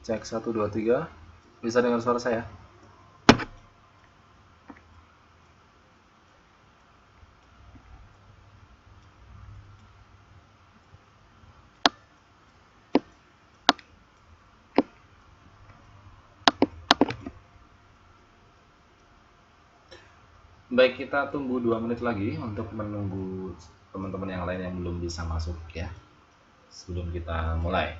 Cek 1 2 3. Bisa dengar suara saya? Baik, kita tunggu 2 menit lagi untuk menunggu teman-teman yang lain yang belum bisa masuk ya. Sebelum kita mulai.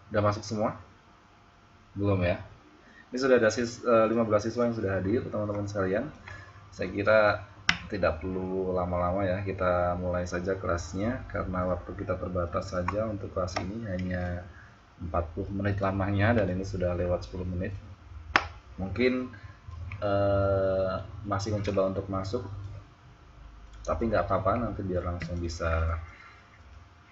Udah masuk semua? Belum ya? Ini sudah ada 15 siswa yang sudah hadir, teman-teman sekalian. Saya kira tidak perlu lama-lama ya, kita mulai saja kelasnya karena waktu kita terbatas saja. Untuk kelas ini hanya 40 menit lamanya dan ini sudah lewat 10 menit. Mungkin masih mencoba untuk masuk, tapi nggak apa-apa, nanti biar langsung bisa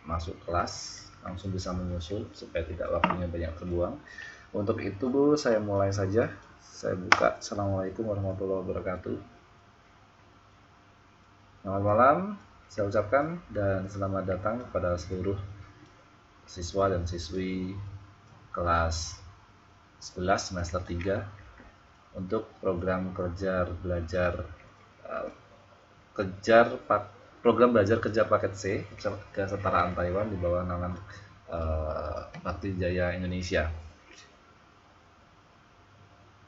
masuk kelas, langsung bisa menyusul supaya tidak waktunya banyak terbuang. Untuk itu Bu, saya mulai saja. Saya buka. Assalamualaikum warahmatullahi wabarakatuh. Selamat malam, saya ucapkan, dan selamat datang kepada seluruh siswa dan siswi kelas 11 semester 3 untuk program program belajar kejar paket C kesetaraan Taiwan di bawah naungan Bakti Jaya Indonesia.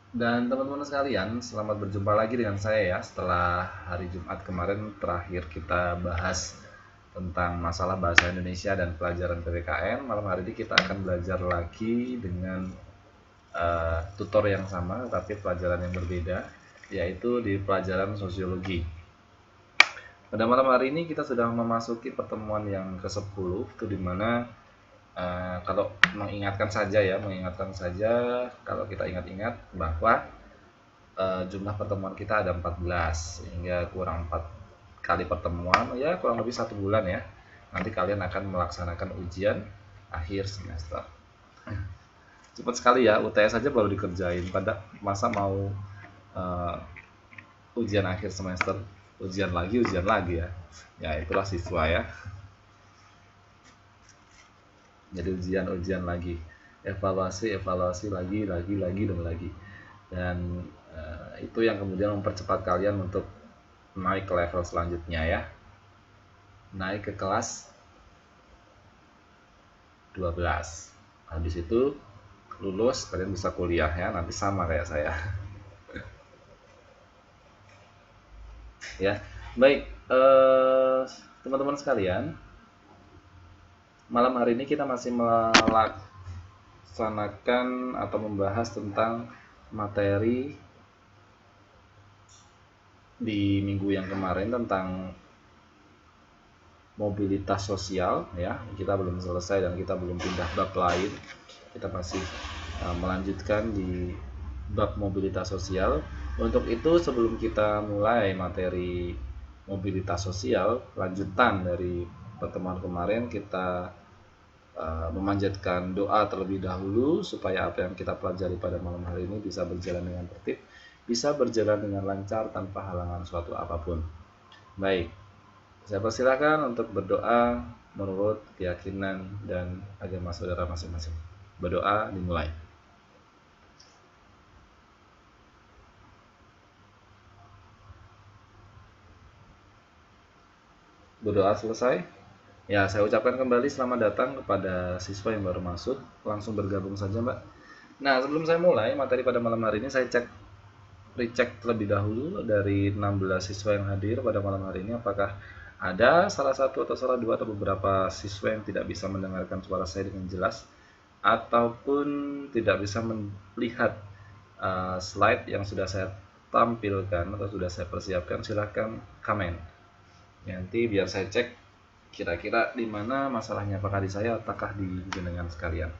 Dan teman-teman sekalian, selamat berjumpa lagi dengan saya ya. Setelah hari Jumat kemarin terakhir kita bahas tentang masalah bahasa Indonesia dan pelajaran PPKN, malam hari ini kita akan belajar lagi dengan tutor yang sama tapi pelajaran yang berbeda, yaitu di pelajaran sosiologi. Pada malam hari ini kita sudah memasuki pertemuan yang ke-10, itu dimana kalau mengingatkan saja kalau kita ingat-ingat bahwa jumlah pertemuan kita ada 14, sehingga kurang 4 kali pertemuan, ya kurang lebih 1 bulan ya. Nanti kalian akan melaksanakan ujian akhir semester. Cepat sekali ya, UTS saja baru dikerjain, pada masa mau ujian akhir semester, ujian lagi ya. Ya itulah siswa ya. Jadi ujian lagi, evaluasi lagi dan lagi. Dan itu yang kemudian mempercepat kalian untuk naik ke level selanjutnya ya. Naik ke kelas 12. Habis itu lulus, kalian bisa kuliah ya, nanti sama kayak saya. Ya, baik teman-teman sekalian, malam hari ini kita masih melaksanakan atau membahas tentang materi di minggu yang kemarin tentang mobilitas sosial ya. Kita belum selesai dan kita belum pindah bab lain. Kita masih melanjutkan di bab mobilitas sosial. Untuk itu sebelum kita mulai materi mobilitas sosial, lanjutan dari pertemuan kemarin, kita memanjatkan doa terlebih dahulu supaya apa yang kita pelajari pada malam hari ini bisa berjalan dengan tertib, bisa berjalan dengan lancar tanpa halangan suatu apapun. Baik, saya persilakan untuk berdoa menurut keyakinan dan agama saudara masing-masing. Berdoa dimulai. Berdoa selesai. Ya, saya ucapkan kembali selamat datang kepada siswa yang baru masuk. Langsung bergabung saja, Mbak. Nah, sebelum saya mulai materi pada malam hari ini, saya recheck terlebih dahulu dari 16 siswa yang hadir pada malam hari ini, apakah ada salah satu atau salah dua atau beberapa siswa yang tidak bisa mendengarkan suara saya dengan jelas ataupun tidak bisa melihat slide yang sudah saya tampilkan atau sudah saya persiapkan. Silahkan komen. Nanti biar saya cek kira-kira di mana masalahnya, apakah di saya ataukah di jenengan sekalian.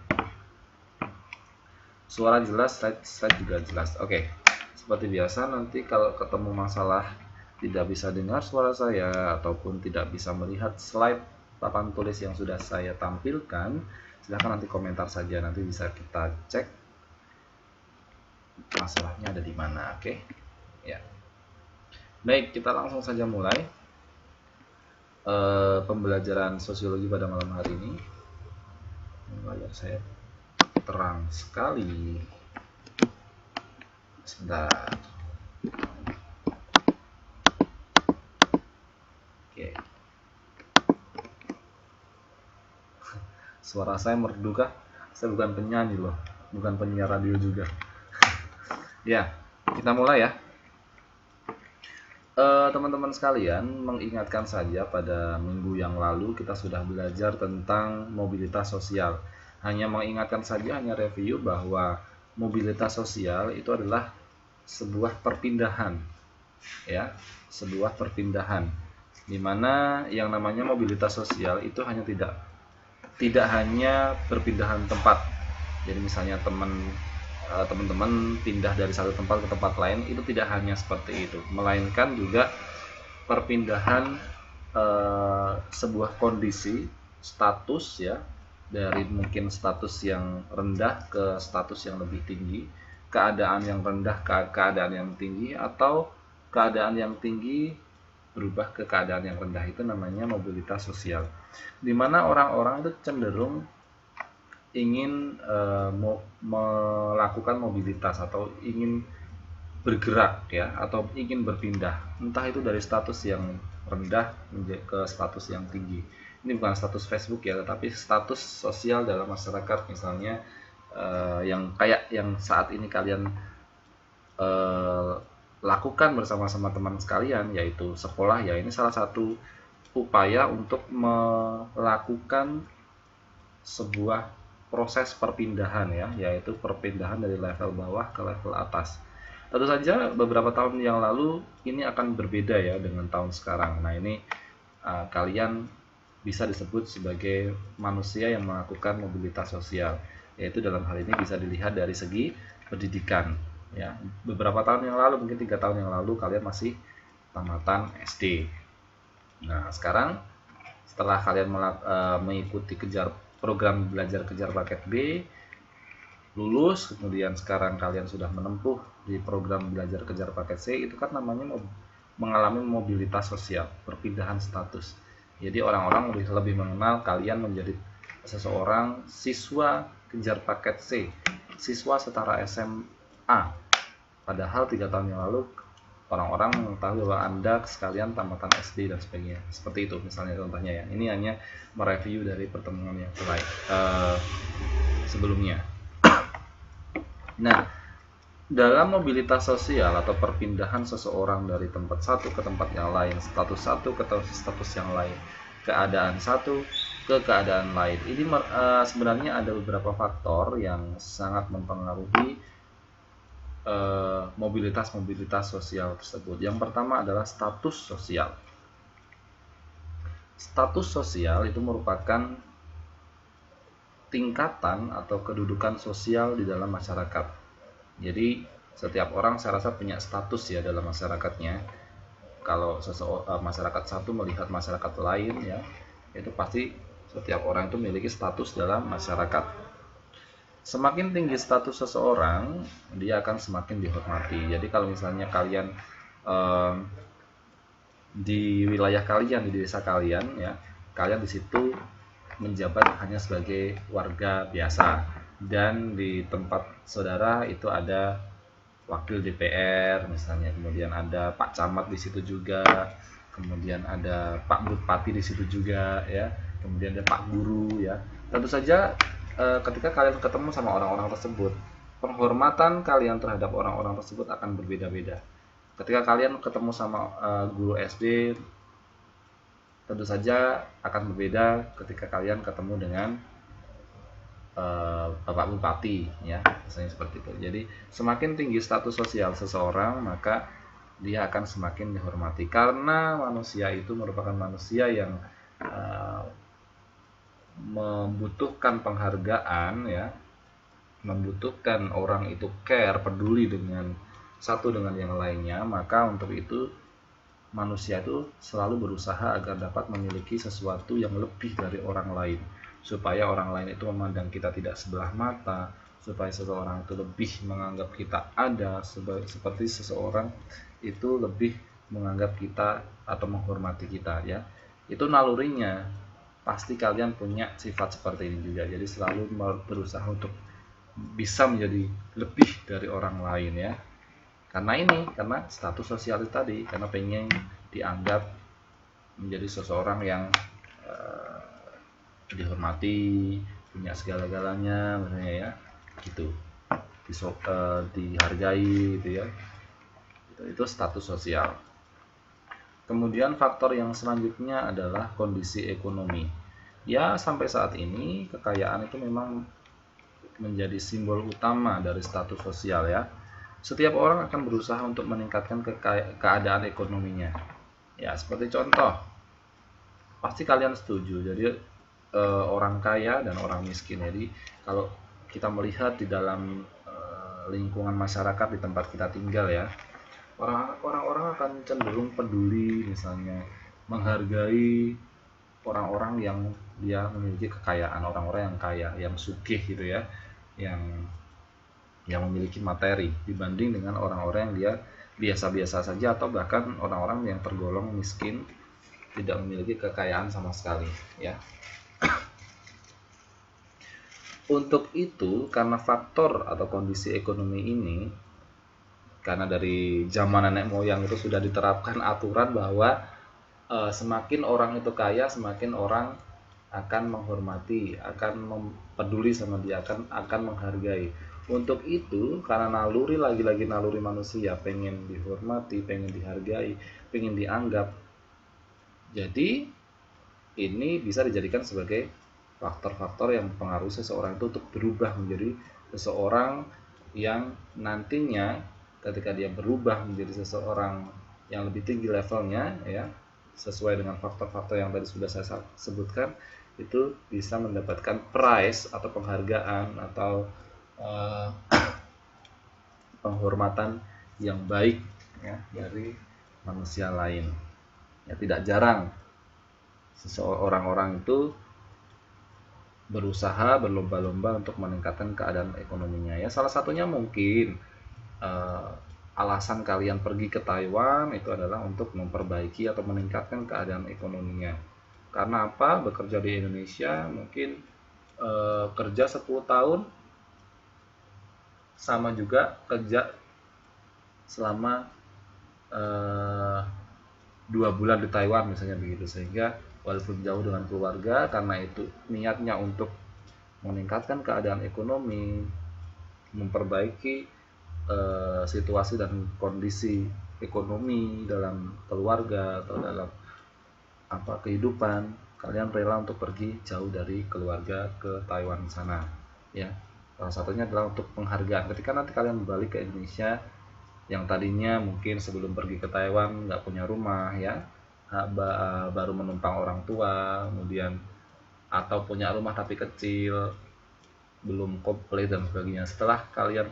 Suara jelas, slide juga jelas. Oke. Seperti biasa, nanti kalau ketemu masalah tidak bisa dengar suara saya ataupun tidak bisa melihat slide papan tulis yang sudah saya tampilkan, silahkan nanti komentar saja, nanti bisa kita cek masalahnya ada di mana. Oke ya. Baik, kita langsung saja mulai pembelajaran sosiologi pada malam hari ini. Layar saya terang sekali. Sebentar. Oke. Suara saya merdu kah? Saya bukan penyanyi loh, bukan penyiar radio juga. Ya, kita mulai ya. Teman-teman sekalian, mengingatkan saja pada minggu yang lalu kita sudah belajar tentang mobilitas sosial. Hanya mengingatkan saja, hanya review bahwa mobilitas sosial itu adalah sebuah perpindahan ya, sebuah perpindahan di mana yang namanya mobilitas sosial itu hanya tidak hanya perpindahan tempat. Jadi misalnya teman-teman pindah dari satu tempat ke tempat lain, itu tidak hanya seperti itu, melainkan juga perpindahan sebuah kondisi status ya, dari mungkin status yang rendah ke status yang lebih tinggi, keadaan yang rendah ke keadaan yang tinggi, atau keadaan yang tinggi berubah ke keadaan yang rendah. Itu namanya mobilitas sosial, dimana orang-orang itu cenderung ingin melakukan mobilitas atau ingin bergerak ya, atau ingin berpindah, entah itu dari status yang rendah ke status yang tinggi. Ini bukan status Facebook ya, tetapi status sosial dalam masyarakat, misalnya yang kayak yang saat ini kalian lakukan bersama-sama teman sekalian, yaitu sekolah ya. Ini salah satu upaya untuk melakukan sebuah proses perpindahan ya, yaitu perpindahan dari level bawah ke level atas. Tentu saja beberapa tahun yang lalu ini akan berbeda ya dengan tahun sekarang. Nah ini kalian bisa disebut sebagai manusia yang melakukan mobilitas sosial, yaitu dalam hal ini bisa dilihat dari segi pendidikan ya. Beberapa tahun yang lalu, mungkin 3 tahun yang lalu, kalian masih tamatan SD. Nah sekarang setelah kalian mengikuti program belajar kejar paket B, lulus, kemudian sekarang kalian sudah menempuh di program belajar kejar paket C, itu kan namanya mengalami mobilitas sosial, perpindahan status. Jadi orang-orang lebih mengenal kalian menjadi seseorang siswa kejar paket C, siswa setara SMA. Padahal 3 tahun yang lalu orang-orang mengetahui bahwa Anda sekalian tamatan SD dan sebagainya. Seperti itu misalnya contohnya ya. Ini hanya mereview dari pertemuan yang sebelumnya. Nah, dalam mobilitas sosial atau perpindahan seseorang dari tempat satu ke tempat yang lain, status satu ke status yang lain, keadaan satu ke keadaan lain, ini sebenarnya ada beberapa faktor yang sangat mempengaruhi mobilitas sosial tersebut. Yang pertama adalah status sosial. Status sosial itu merupakan tingkatan atau kedudukan sosial di dalam masyarakat. Jadi setiap orang saya rasa punya status ya dalam masyarakatnya. Kalau masyarakat satu melihat masyarakat lain ya, itu pasti setiap orang itu memiliki status dalam masyarakat. Semakin tinggi status seseorang, dia akan semakin dihormati. Jadi kalau misalnya kalian di wilayah kalian, di desa kalian ya, kalian di situ menjabat hanya sebagai warga biasa, dan di tempat saudara itu ada wakil DPR misalnya, kemudian ada Pak Camat di situ juga, kemudian ada Pak Bupati di situ juga ya, kemudian ada Pak Guru ya. Tentu saja ketika kalian ketemu sama orang-orang tersebut, penghormatan kalian terhadap orang-orang tersebut akan berbeda-beda. Ketika kalian ketemu sama guru SD, tentu saja akan berbeda ketika kalian ketemu dengan Bapak Bupati ya, misalnya seperti itu. Jadi semakin tinggi status sosial seseorang, maka dia akan semakin dihormati, karena manusia itu merupakan manusia yang membutuhkan penghargaan ya, membutuhkan orang itu care, peduli dengan satu dengan yang lainnya. Maka untuk itu manusia itu selalu berusaha agar dapat memiliki sesuatu yang lebih dari orang lain, supaya orang lain itu memandang kita tidak sebelah mata, supaya seseorang itu lebih menganggap kita ada, seperti seseorang itu lebih menganggap kita atau menghormati kita ya. Itu nalurinya, pasti kalian punya sifat seperti ini juga. Jadi selalu berusaha untuk bisa menjadi lebih dari orang lain ya. Karena status sosial tadi, karena pengen dianggap menjadi seseorang yang dihormati, punya segala-galanya misalnya ya, gitu, dihargai gitu ya. Itu status sosial. Kemudian faktor yang selanjutnya adalah kondisi ekonomi. Ya, sampai saat ini kekayaan itu memang menjadi simbol utama dari status sosial ya. Setiap orang akan berusaha untuk meningkatkan keadaan ekonominya. Ya, seperti contoh, pasti kalian setuju. Jadi orang kaya dan orang miskin. Jadi kalau kita melihat di dalam lingkungan masyarakat di tempat kita tinggal ya, orang-orang akan cenderung peduli, misalnya menghargai orang-orang yang dia memiliki kekayaan, orang-orang yang kaya, yang sugih gitu ya, yang memiliki materi, dibanding dengan orang-orang yang dia biasa-biasa saja, atau bahkan orang-orang yang tergolong miskin, tidak memiliki kekayaan sama sekali ya. Untuk itu, karena faktor atau kondisi ekonomi ini, karena dari zaman nenek moyang itu sudah diterapkan aturan bahwa semakin orang itu kaya, semakin orang akan menghormati, akan peduli sama dia, akan menghargai. Untuk itu, karena naluri, lagi-lagi naluri manusia, pengen dihormati, pengen dihargai, pengen dianggap, jadi ini bisa dijadikan sebagai faktor-faktor yang mempengaruhi seseorang itu untuk berubah menjadi seseorang yang nantinya ketika dia berubah menjadi seseorang yang lebih tinggi levelnya, ya, sesuai dengan faktor-faktor yang tadi sudah saya sebutkan, itu bisa mendapatkan prize atau penghargaan atau penghormatan yang baik, ya, dari manusia lain. Ya, tidak jarang orang-orang itu berusaha berlomba-lomba untuk meningkatkan keadaan ekonominya. Ya, salah satunya mungkin alasan kalian pergi ke Taiwan itu adalah untuk memperbaiki atau meningkatkan keadaan ekonominya. Karena apa? Bekerja di Indonesia mungkin kerja 10 tahun sama juga kerja selama 2 bulan di Taiwan misalnya begitu, sehingga walaupun jauh dengan keluarga, karena itu niatnya untuk meningkatkan keadaan ekonomi, memperbaiki situasi dan kondisi ekonomi dalam keluarga atau dalam kehidupan, kalian rela untuk pergi jauh dari keluarga ke Taiwan sana, ya. Salah satunya adalah untuk penghargaan ketika nanti kalian balik ke Indonesia, yang tadinya mungkin sebelum pergi ke Taiwan nggak punya rumah, ya, baru menumpang orang tua, kemudian atau punya rumah tapi kecil, belum komplit dan sebagainya. Setelah kalian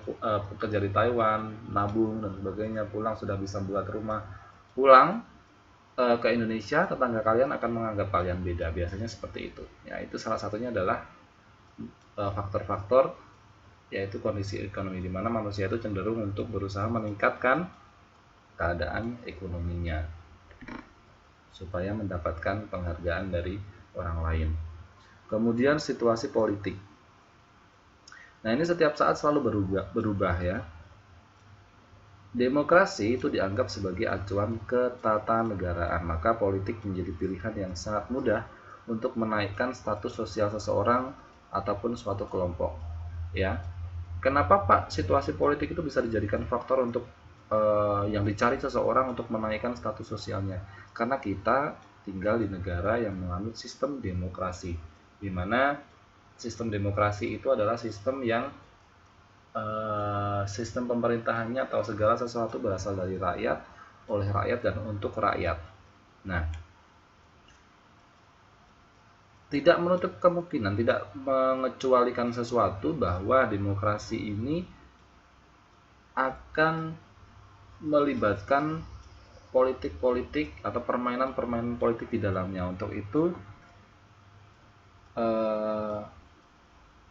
bekerja di Taiwan, nabung dan sebagainya, pulang sudah bisa buat rumah, pulang ke Indonesia, tetangga kalian akan menganggap kalian beda, biasanya seperti itu. Ya, itu salah satunya adalah faktor-faktor, yaitu kondisi ekonomi, di mana manusia itu cenderung untuk berusaha meningkatkan keadaan ekonominya supaya mendapatkan penghargaan dari orang lain. Kemudian situasi politik. Nah, ini setiap saat selalu berubah ya. Demokrasi itu dianggap sebagai acuan ketatanegaraan, maka politik menjadi pilihan yang sangat mudah untuk menaikkan status sosial seseorang ataupun suatu kelompok. Ya, kenapa Pak situasi politik itu bisa dijadikan faktor untuk yang dicari seseorang untuk menaikkan status sosialnya? Karena kita tinggal di negara yang menganut sistem demokrasi, di mana sistem demokrasi itu adalah sistem yang sistem pemerintahannya atau segala sesuatu berasal dari rakyat, oleh rakyat, dan untuk rakyat. Nah, tidak menutup kemungkinan, tidak mengecualikan sesuatu bahwa demokrasi ini akan melibatkan politik-politik atau permainan-permainan politik di dalamnya. Untuk itu,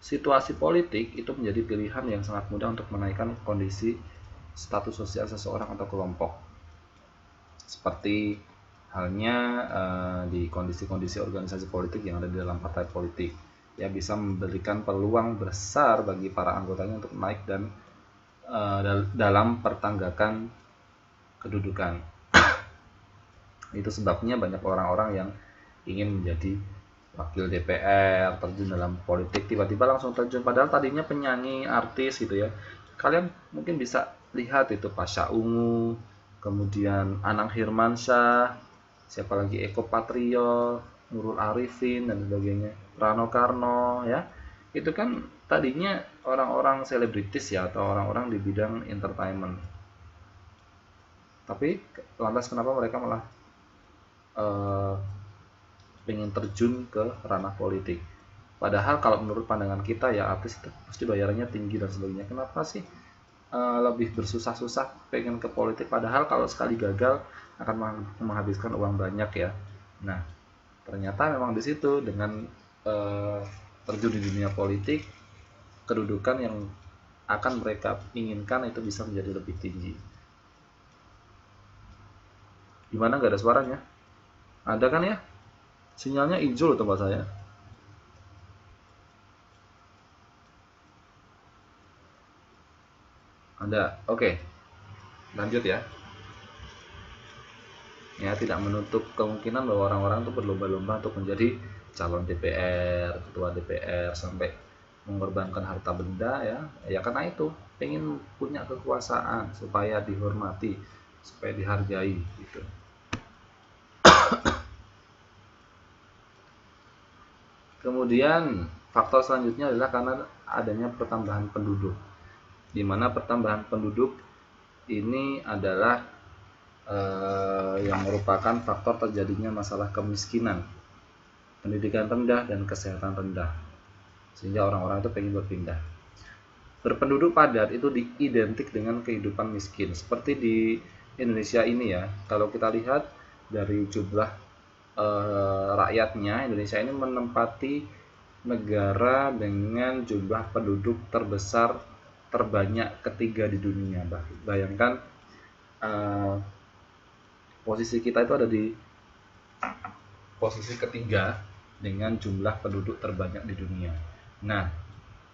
situasi politik itu menjadi pilihan yang sangat mudah untuk menaikkan kondisi status sosial seseorang atau kelompok. Seperti halnya di kondisi-kondisi organisasi politik yang ada di dalam partai politik, ya, bisa memberikan peluang besar bagi para anggotanya untuk naik dan dalam pertanggakan kedudukan. Itu sebabnya banyak orang-orang yang ingin menjadi wakil DPR, terjun dalam politik, tiba-tiba langsung terjun, padahal tadinya penyanyi, artis gitu ya. Kalian mungkin bisa lihat itu Pasha Ungu, kemudian Anang Hirmansyah, siapa lagi, Eko Patrio, Nurul Arifin dan sebagainya, Rano Karno, ya. Itu kan tadinya orang-orang selebritis ya, atau orang-orang di bidang entertainment. Tapi lantas kenapa mereka malah pengen terjun ke ranah politik? Padahal kalau menurut pandangan kita ya, artis itu pasti bayarannya tinggi dan sebagainya. Kenapa sih lebih bersusah-susah pengen ke politik, padahal kalau sekali gagal akan menghabiskan uang banyak ya. Nah, ternyata memang di situ dengan terjun di dunia politik, kedudukan yang akan mereka inginkan itu bisa menjadi lebih tinggi. Gimana, nggak ada suaranya? Ada kan ya? Sinyalnya hijau loh tempat saya. Ada. Oke. Lanjut ya. Ya, tidak menutup kemungkinan bahwa orang-orang itu berlomba-lomba untuk menjadi calon DPR, ketua DPR, sampai mengorbankan harta benda ya. Ya karena itu, pengen punya kekuasaan supaya dihormati, supaya dihargai gitu. Kemudian faktor selanjutnya adalah karena adanya pertambahan penduduk, di mana pertambahan penduduk ini adalah yang merupakan faktor terjadinya masalah kemiskinan, pendidikan rendah, dan kesehatan rendah, sehingga orang-orang itu pengen berpindah. Berpenduduk padat itu identik dengan kehidupan miskin, seperti di Indonesia ini ya. Kalau kita lihat dari jumlah rakyatnya, Indonesia ini menempati negara dengan jumlah penduduk terbesar terbanyak ketiga di dunia. Bayangkan posisi kita itu ada di posisi ketiga dengan jumlah penduduk terbanyak di dunia. Nah,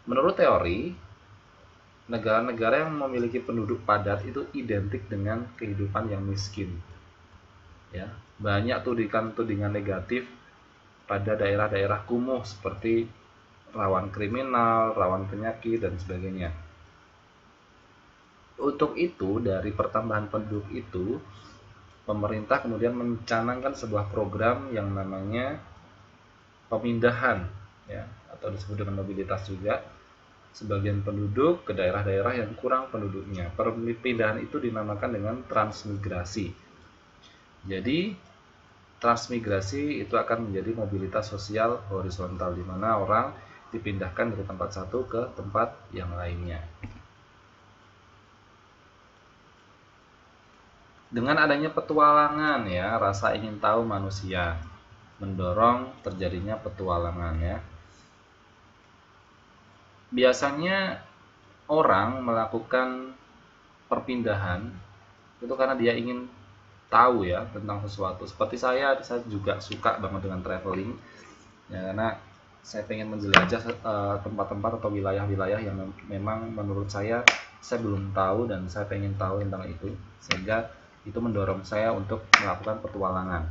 menurut teori, negara-negara yang memiliki penduduk padat itu identik dengan kehidupan yang miskin. Ya, banyak tudingan negatif pada daerah-daerah kumuh seperti rawan kriminal, rawan penyakit, dan sebagainya. Untuk itu, dari pertambahan penduduk itu, pemerintah kemudian mencanangkan sebuah program yang namanya pemindahan, ya, atau disebut dengan mobilitas juga, sebagian penduduk ke daerah-daerah yang kurang penduduknya. Perpindahan itu dinamakan dengan transmigrasi. Jadi, transmigrasi itu akan menjadi mobilitas sosial horizontal, di mana orang dipindahkan dari tempat satu ke tempat yang lainnya. Dengan adanya petualangan ya, rasa ingin tahu manusia mendorong terjadinya petualangan ya. Biasanya orang melakukan perpindahan itu karena dia ingin tahu ya tentang sesuatu. Seperti saya juga suka banget dengan traveling ya, karena saya pengen menjelajah tempat-tempat atau wilayah-wilayah yang memang menurut saya belum tahu dan saya pengen tahu tentang itu, sehingga itu mendorong saya untuk melakukan petualangan.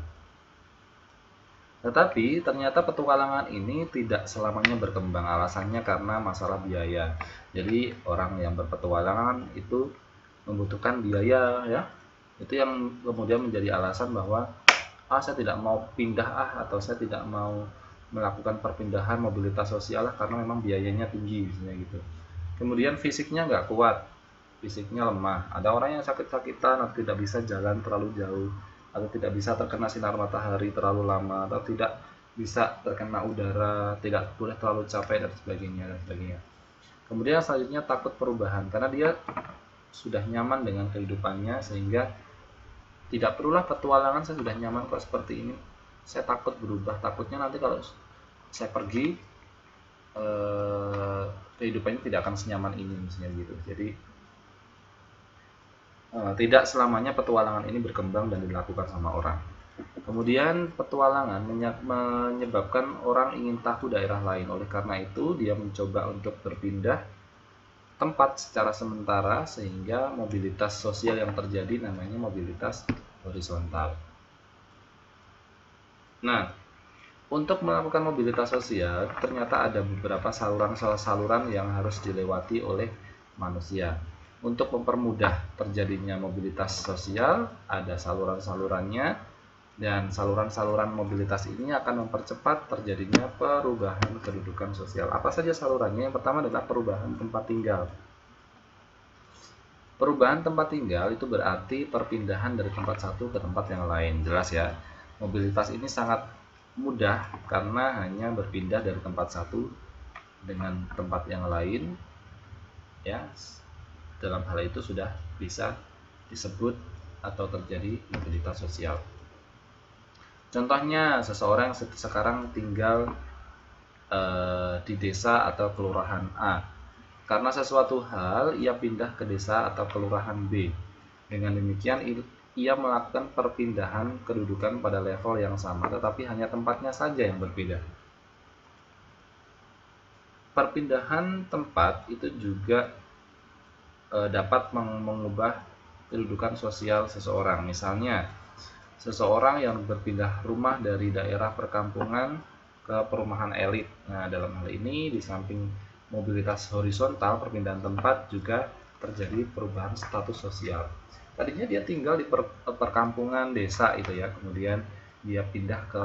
Tetapi ternyata petualangan ini tidak selamanya berkembang, alasannya karena masalah biaya. Jadi orang yang berpetualangan itu membutuhkan biaya ya. Itu yang kemudian menjadi alasan bahwa saya tidak mau pindah atau saya tidak mau melakukan perpindahan mobilitas sosial karena memang biayanya tinggi misalnya gitu. Kemudian fisiknya nggak kuat, fisiknya lemah. Ada orang yang sakit-sakitan atau tidak bisa jalan terlalu jauh, atau tidak bisa terkena sinar matahari terlalu lama, atau tidak bisa terkena udara, tidak boleh terlalu capek dan sebagainya. Kemudian selanjutnya takut perubahan, karena dia sudah nyaman dengan kehidupannya sehingga tidak perlulah petualangan, saya sudah nyaman kok seperti ini. Saya takut berubah, takutnya nanti kalau saya pergi kehidupannya tidak akan senyaman ini misalnya gitu. Jadi tidak selamanya petualangan ini berkembang dan dilakukan sama orang. Kemudian petualangan menyebabkan orang ingin tahu daerah lain. Oleh karena itu dia mencoba untuk berpindah tempat secara sementara, sehingga mobilitas sosial yang terjadi namanya mobilitas horizontal. Nah, untuk melakukan mobilitas sosial ternyata ada beberapa saluran yang harus dilewati oleh manusia. Untuk mempermudah terjadinya mobilitas sosial, ada saluran-salurannya, dan saluran-saluran mobilitas ini akan mempercepat terjadinya perubahan kedudukan sosial. Apa saja salurannya? Yang pertama adalah perubahan tempat tinggal. Perubahan tempat tinggal itu berarti perpindahan dari tempat satu ke tempat yang lain. Jelas ya, mobilitas ini sangat mudah karena hanya berpindah dari tempat satu dengan tempat yang lain ya. Dalam hal itu sudah bisa disebut atau terjadi mobilitas sosial. Contohnya, seseorang yang sekarang tinggal di desa atau kelurahan A. Karena sesuatu hal, ia pindah ke desa atau kelurahan B. Dengan demikian, ia melakukan perpindahan kedudukan pada level yang sama, tetapi hanya tempatnya saja yang berbeda. Perpindahan tempat itu juga dapat mengubah kedudukan sosial seseorang. Misalnya, seseorang yang berpindah rumah dari daerah perkampungan ke perumahan elit. Nah, dalam hal ini di samping mobilitas horizontal, perpindahan tempat juga terjadi perubahan status sosial. Tadinya dia tinggal di perkampungan desa itu ya, kemudian dia pindah ke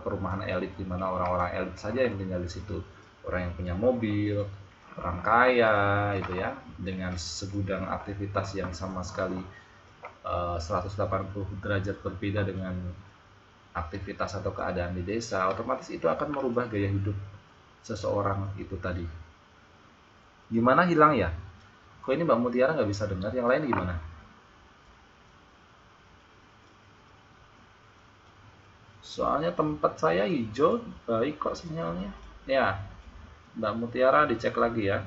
perumahan elit, di mana orang-orang elit saja yang tinggal di situ. Orang yang punya mobil, orang kaya itu ya, dengan segudang aktivitas yang sama sekali 180 derajat berbeda dengan aktivitas atau keadaan di desa, otomatis itu akan merubah gaya hidup seseorang itu tadi. Gimana hilang ya? Kok ini Mbak Mutiara nggak bisa dengar? Yang lain gimana? Soalnya tempat saya hijau, baik kok sinyalnya. Ya, Mbak Mutiara dicek lagi ya.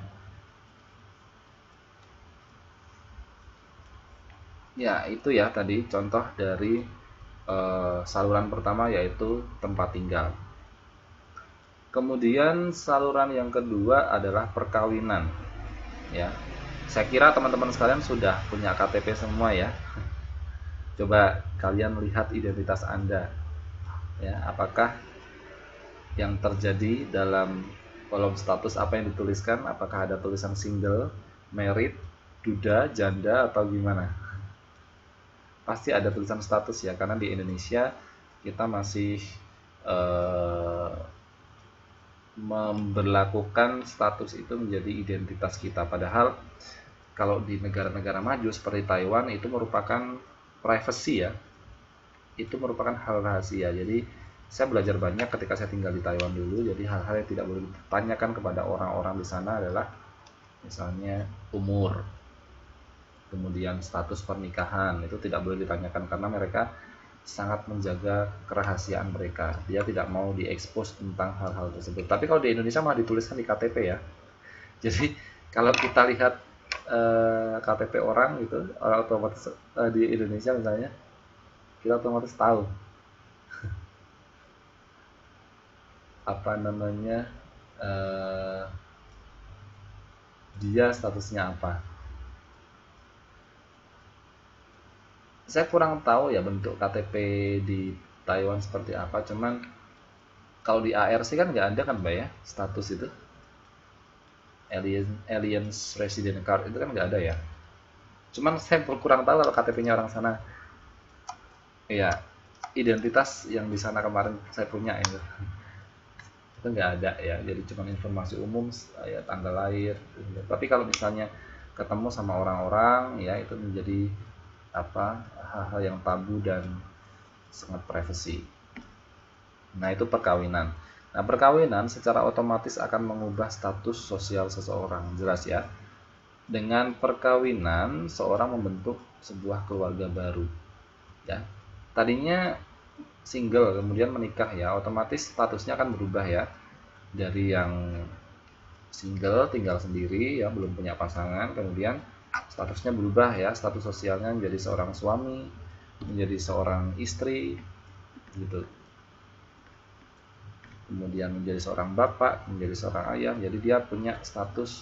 Ya, itu ya tadi contoh dari saluran pertama yaitu tempat tinggal. Kemudian saluran yang kedua adalah perkawinan. Ya, saya kira teman-teman sekalian sudah punya KTP semua ya. Coba kalian lihat identitas Anda. Ya, apakah yang terjadi dalam kolom status apa yang dituliskan? Apakah ada tulisan single, married, duda, janda, atau gimana? Pasti ada tulisan status ya, karena di Indonesia kita masih memberlakukan status itu menjadi identitas kita. Padahal kalau di negara-negara maju seperti Taiwan itu merupakan privacy ya, itu merupakan hal rahasia. Jadi saya belajar banyak ketika saya tinggal di Taiwan dulu. Jadi hal-hal yang tidak boleh ditanyakan kepada orang-orang di sana adalah misalnya umur, kemudian status pernikahan, itu tidak boleh ditanyakan karena mereka sangat menjaga kerahasiaan mereka. Dia tidak mau diekspos tentang hal-hal tersebut. Tapi kalau di Indonesia malah dituliskan di KTP ya. Jadi kalau kita lihat KTP orang gitu, orang otomatis di Indonesia misalnya, kita otomatis tahu apa namanya dia statusnya apa. Saya kurang tahu ya bentuk KTP di Taiwan seperti apa, cuman kalau di ARC kan nggak ada kan Mbak ya status itu, aliens resident card itu kan nggak ada ya. Cuman saya kurang tahu kalau KTP-nya orang sana. Ya, identitas yang di sana kemarin saya punya itu nggak ada ya, jadi cuma informasi umum ya, tanggal lahir. Tapi kalau misalnya ketemu sama orang-orang ya, itu menjadi apa, hal-hal yang tabu dan sangat privacy. Nah, itu perkawinan. Nah, perkawinan secara otomatis akan mengubah status sosial seseorang, jelas ya. Dengan perkawinan seorang membentuk sebuah keluarga baru ya. Tadinya single kemudian menikah ya, otomatis statusnya akan berubah ya, dari yang single tinggal sendiri ya, belum punya pasangan, kemudian statusnya berubah ya, status sosialnya menjadi seorang suami, menjadi seorang istri gitu, kemudian menjadi seorang bapak, menjadi seorang ayah. Jadi dia punya status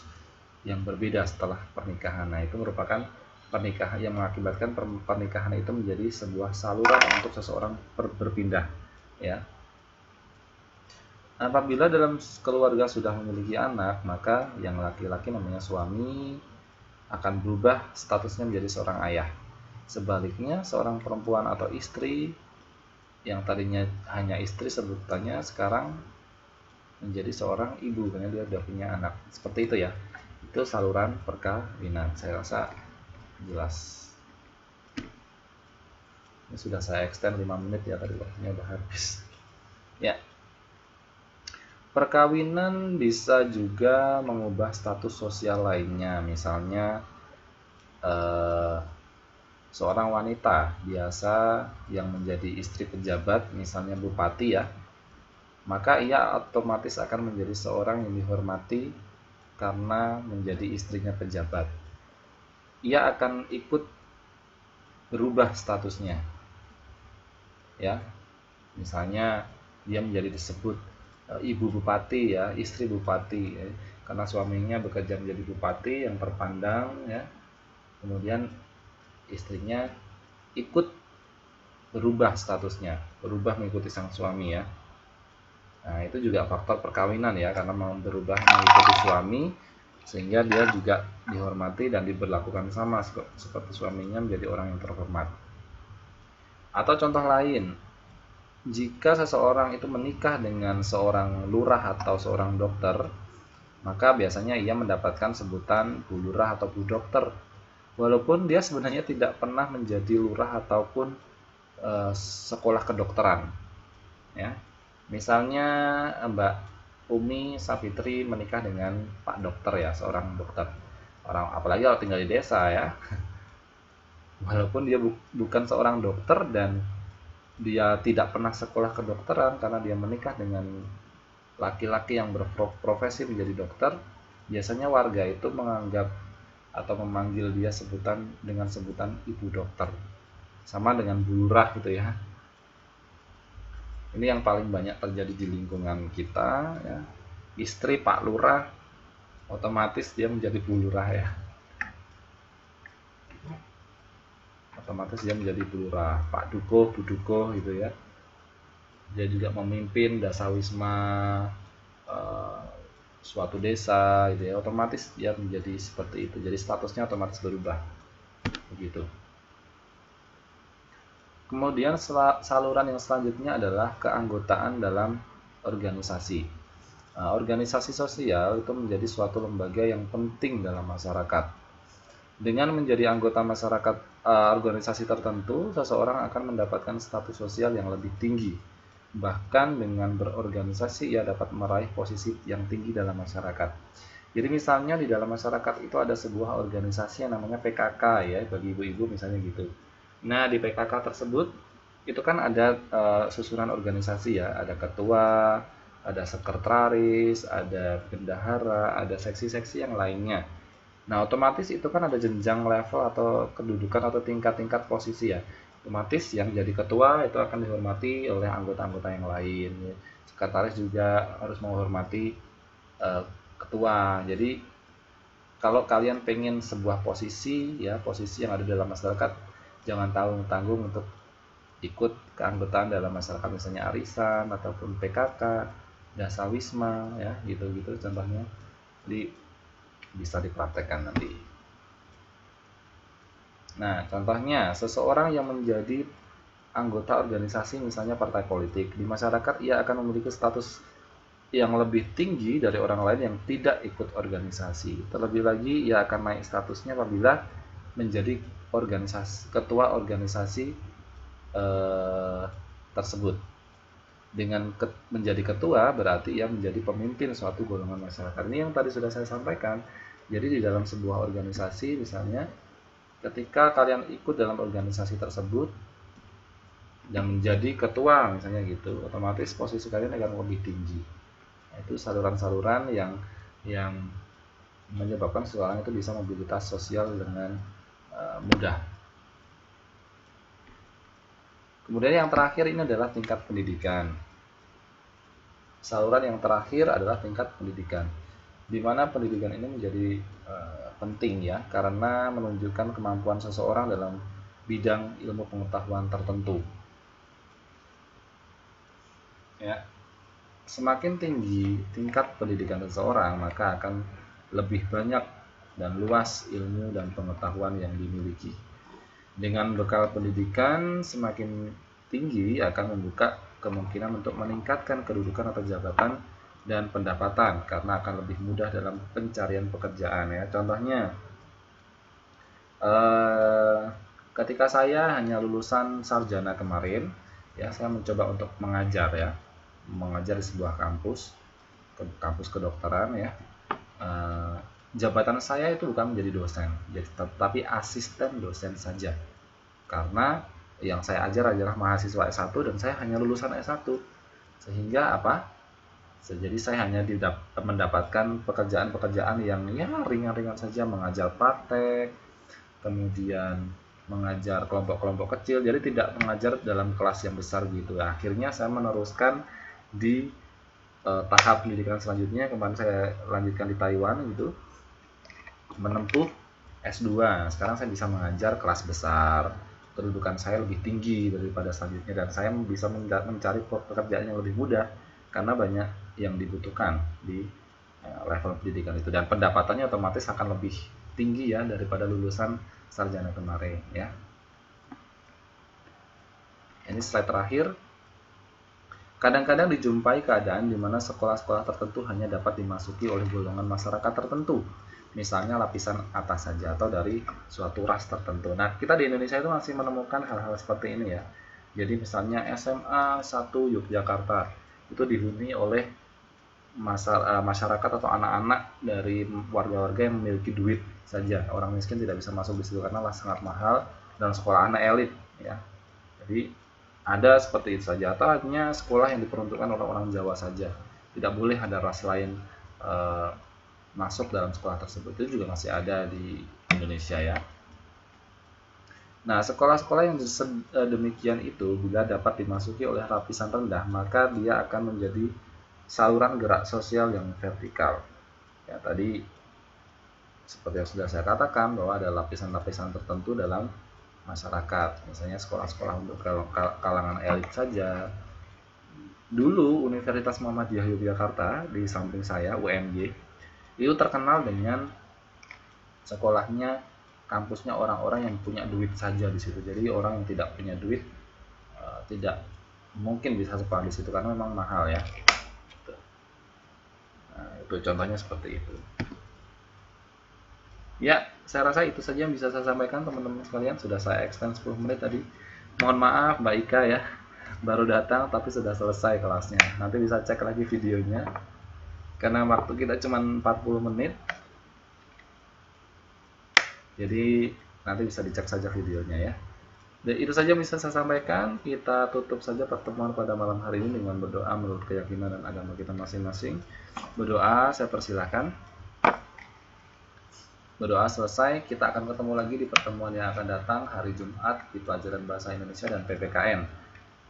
yang berbeda setelah pernikahan. Nah, itu merupakan pernikahan yang mengakibatkan pernikahan itu menjadi sebuah saluran untuk seseorang berpindah ya. Apabila dalam keluarga sudah memiliki anak, maka yang laki-laki namanya suami akan berubah statusnya menjadi seorang ayah. Sebaliknya, seorang perempuan atau istri yang tadinya hanya istri sebutannya sekarang menjadi seorang ibu karena dia sudah punya anak. Seperti itu ya. Itu saluran perkawinan. Saya rasa jelas. Ini sudah saya extend 5 menit ya, tadi waktunya udah habis. Ya. Perkawinan bisa juga mengubah status sosial lainnya. Misalnya seorang wanita biasa yang menjadi istri pejabat, misalnya bupati ya, maka ia otomatis akan menjadi seorang yang dihormati karena menjadi istrinya pejabat. Ia akan ikut berubah statusnya ya. Misalnya dia menjadi disebut ibu bupati ya, istri bupati ya, karena suaminya bekerja menjadi bupati yang terpandang ya. Kemudian istrinya ikut berubah statusnya, berubah mengikuti sang suami ya. Nah, itu juga faktor perkawinan ya, karena mau berubah mengikuti suami sehingga dia juga dihormati dan diberlakukan sama seperti suaminya, menjadi orang yang terhormat. Atau contoh lain, jika seseorang itu menikah dengan seorang lurah atau seorang dokter, maka biasanya ia mendapatkan sebutan Bu Lurah atau Bu Dokter, walaupun dia sebenarnya tidak pernah menjadi lurah ataupun sekolah kedokteran. Ya, misalnya Mbak Umi Safitri menikah dengan Pak Dokter ya, seorang dokter. Orang apalagi kalau tinggal di desa ya, walaupun dia bukan seorang dokter dan dia tidak pernah sekolah kedokteran karena dia menikah dengan laki-laki yang berprofesi menjadi dokter, biasanya warga itu menganggap atau memanggil dia dengan sebutan ibu dokter, sama dengan Bu Lurah gitu ya. Ini yang paling banyak terjadi di lingkungan kita ya. Istri Pak Lurah, otomatis dia menjadi Bu Lurah ya. Otomatis dia menjadi Bu Lurah. Pak Duko, Bu Duko gitu ya. Dia juga memimpin dasawisma suatu desa gitu ya. Otomatis dia menjadi seperti itu. Jadi statusnya otomatis berubah. Begitu. Kemudian saluran yang selanjutnya adalah keanggotaan dalam organisasi. Nah, organisasi sosial itu menjadi suatu lembaga yang penting dalam masyarakat. Dengan menjadi anggota masyarakat organisasi tertentu, seseorang akan mendapatkan status sosial yang lebih tinggi. Bahkan dengan berorganisasi, ia dapat meraih posisi yang tinggi dalam masyarakat. Jadi misalnya di dalam masyarakat itu ada sebuah organisasi yang namanya PKK ya, bagi ibu-ibu misalnya gitu. Nah, di PKK tersebut itu kan ada susunan organisasi ya, ada ketua, ada sekretaris, ada bendahara, ada seksi-seksi yang lainnya. Nah, otomatis itu kan ada jenjang level atau kedudukan atau tingkat-tingkat posisi ya. Otomatis yang jadi ketua itu akan dihormati oleh anggota-anggota yang lain. Sekretaris juga harus menghormati ketua. Jadi kalau kalian pengen sebuah posisi ya, posisi yang ada dalam masyarakat, jangan tanggung-tanggung untuk ikut keanggotaan dalam masyarakat, misalnya arisan ataupun PKK, dasawisma ya, gitu-gitu contohnya. Jadi bisa dipraktekkan nanti. Nah, contohnya seseorang yang menjadi anggota organisasi misalnya partai politik, di masyarakat ia akan memiliki status yang lebih tinggi dari orang lain yang tidak ikut organisasi. Terlebih lagi, ia akan naik statusnya apabila menjadi ketua organisasi tersebut. Dengan menjadi ketua berarti ia menjadi pemimpin suatu golongan masyarakat. Ini yang tadi sudah saya sampaikan. Jadi di dalam sebuah organisasi misalnya, ketika kalian ikut dalam organisasi tersebut dan menjadi ketua misalnya gitu, otomatis posisi kalian akan lebih tinggi. Itu saluran-saluran yang menyebabkan seseorang itu bisa mobilitas sosial dengan mudah. Kemudian yang terakhir ini adalah tingkat pendidikan. Saluran yang terakhir adalah tingkat pendidikan, di mana pendidikan ini menjadi penting ya, karena menunjukkan kemampuan seseorang dalam bidang ilmu pengetahuan tertentu. Ya, semakin tinggi tingkat pendidikan seseorang, maka akan lebih banyak dan luas ilmu dan pengetahuan yang dimiliki. Dengan bekal pendidikan semakin tinggi akan membuka kemungkinan untuk meningkatkan kedudukan atau jabatan dan pendapatan karena akan lebih mudah dalam pencarian pekerjaan ya. Contohnya ketika saya hanya lulusan sarjana kemarin ya, saya mencoba untuk mengajar di sebuah kampus kedokteran ya. Jabatan saya itu bukan menjadi dosen, tetapi asisten dosen saja. Karena yang saya ajar adalah mahasiswa S1 dan saya hanya lulusan S1. Sehingga apa? Jadi saya hanya mendapatkan pekerjaan-pekerjaan yang ya ringan-ringan saja, mengajar praktek, kemudian mengajar kelompok-kelompok kecil, jadi tidak mengajar dalam kelas yang besar gitu. Akhirnya saya meneruskan di tahap pendidikan selanjutnya, kemarin saya lanjutkan di Taiwan gitu, menempuh S2. Sekarang saya bisa mengajar kelas besar, kedudukan saya lebih tinggi daripada selanjutnya, dan saya bisa mencari pekerjaan yang lebih mudah karena banyak yang dibutuhkan di level pendidikan itu, dan pendapatannya otomatis akan lebih tinggi ya daripada lulusan sarjana kemarin ya. Ini slide terakhir. Kadang-kadang dijumpai keadaan di mana sekolah-sekolah tertentu hanya dapat dimasuki oleh golongan masyarakat tertentu, misalnya lapisan atas saja atau dari suatu ras tertentu. Nah, kita di Indonesia itu masih menemukan hal-hal seperti ini ya. Jadi misalnya SMA 1 Yogyakarta itu dihuni oleh masyarakat atau anak-anak dari warga-warga yang memiliki duit saja. Orang miskin tidak bisa masuk di situ karena sangat mahal dan sekolah anak elit ya. Jadi ada seperti itu saja, atau hanya sekolah yang diperuntukkan orang-orang Jawa saja, tidak boleh ada ras lain masuk dalam sekolah tersebut. Itu juga masih ada di Indonesia ya. Nah, sekolah-sekolah yang demikian itu bila dapat dimasuki oleh lapisan rendah, maka dia akan menjadi saluran gerak sosial yang vertikal. Ya, tadi seperti yang sudah saya katakan bahwa ada lapisan-lapisan tertentu dalam masyarakat, misalnya sekolah-sekolah untuk kalangan elit saja. Dulu Universitas Muhammadiyah Yogyakarta di samping saya, UMY, itu terkenal dengan sekolahnya, kampusnya orang-orang yang punya duit saja di situ. Jadi orang yang tidak punya duit tidak mungkin bisa sekolah di situ karena memang mahal ya. Nah, itu contohnya seperti itu. Ya, saya rasa itu saja yang bisa saya sampaikan teman-teman sekalian. Sudah saya extend 10 menit tadi. Mohon maaf Mbak Ika ya, baru datang tapi sudah selesai kelasnya. Nanti bisa cek lagi videonya. Karena waktu kita cuma 40 menit. Jadi nanti bisa dicek saja videonya ya. Dan itu saja bisa saya sampaikan. Kita tutup saja pertemuan pada malam hari ini dengan berdoa menurut keyakinan dan agama kita masing-masing. Berdoa, saya persilahkan. Berdoa selesai, kita akan ketemu lagi di pertemuan yang akan datang hari Jumat di pelajaran Bahasa Indonesia dan PPKN.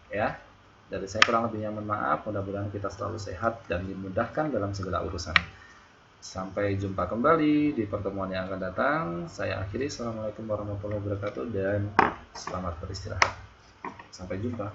Ya, dari saya kurang lebihnya mohon maaf, mudah-mudahan kita selalu sehat dan dimudahkan dalam segala urusan. Sampai jumpa kembali di pertemuan yang akan datang. Saya akhiri, Assalamualaikum warahmatullahi wabarakatuh dan selamat beristirahat. Sampai jumpa.